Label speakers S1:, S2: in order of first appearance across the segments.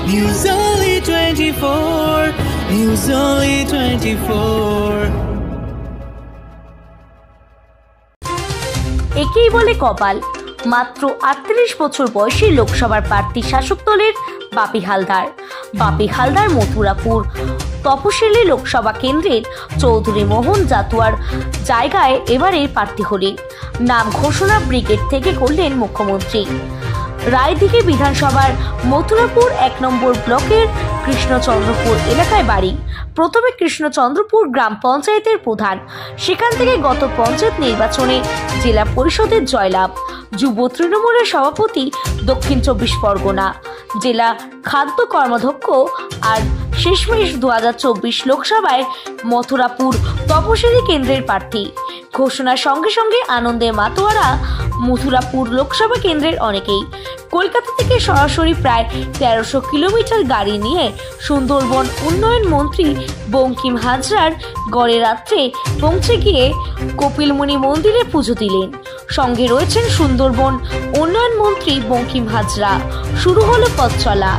S1: News Only 24. News Only 24.
S2: একেই বলে কপাল। মাত্র 38 বছর বয়সী লোকসভার প্রার্থী শাসক দলের বাপি হালদার। বাপি হালদার মথুরাপুর তপশিলি লোকসভা কেন্দ্রের চৌধুরী মোহন জাতুয়ার জায়গায় এবারের প্রার্থী হলেন। নাম ঘোষণা ব্রিগেড থেকে করলেন মুখ্যমন্ত্রী। রায়দিঘি বিধানসভার মথুরাপুর 1 নম্বর ব্লকের কৃষ্ণচন্দ্রপুর এলাকায় বাড়ি। প্রথমে কৃষ্ণচন্দ্রপুর গ্রাম পঞ্চায়েতের প্রধান, সেখান থেকে গত পঞ্চায়েত নির্বাচনে জেলা পরিষদের জয়লাভ। যুব তৃণমূলের সভাপতি দক্ষিণ 24 পরগনা জেলা খাদ্য কর্মাধ্যক্ষ, আর শেষমেশ 2024 লোকসভায় মথুরাপুর তপশিলি কেন্দ্রের প্রার্থী ঘোষণার সঙ্গে সঙ্গে আনন্দে মাতোয়ারা মথুরাপুর লোকসভা কেন্দ্রের অনেকেই। কলকাতা থেকে সরাসরি প্রায় 1300 কিলোমিটার গাড়ি নিয়ে সুন্দরবন উন্নয়ন মন্ত্রী বঙ্কিম হাজরার গড়ে রাত্রে পৌঁছে গিয়ে কপিলমুনি মন্দিরে পুজো দিলেন। সঙ্গে রয়েছেন সুন্দরবন উন্নয়ন মন্ত্রী বঙ্কিম হাজরা। শুরু হলো পথ চলা।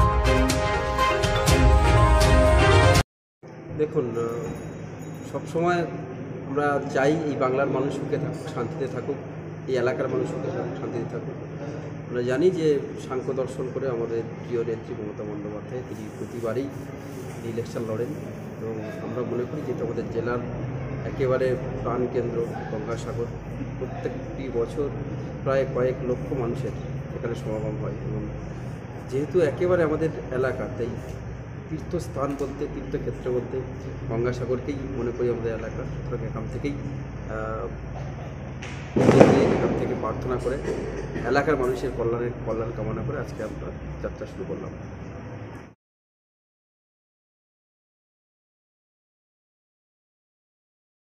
S3: দেখুন, সবসময় আমরা চাই এই বাংলার মানুষ সুখে থাকুক, শান্তিতে থাকুক, এই এলাকার মানুষ সুখে থাকুক, শান্তিতে থাকুক। আমরা জানি যে সাংখ্য দর্শন করে আমাদের প্রিয় নেত্রী মমতা বন্দ্যোপাধ্যায় তিনি প্রতিবারই ইলেকশন লড়েন, এবং আমরা মনে করি যে আমাদের জেলার একেবারে প্রাণকেন্দ্র গঙ্গাসাগর। প্রত্যেকটি বছর প্রায় কয়েক লক্ষ মানুষের এখানে সমাগম হয়, এবং যেহেতু একেবারে আমাদের এলাকা, তাই তীর্থস্থান বলতে, তীর্থক্ষেত্র বলতে গঙ্গাসাগরকেই মনে করি আমাদের এলাকা। সুতরাং এখান থেকে প্রার্থনা করে এলাকার মানুষের কল্যাণ কামনা করে আজকে আমরা যাত্রা শুরু করলাম।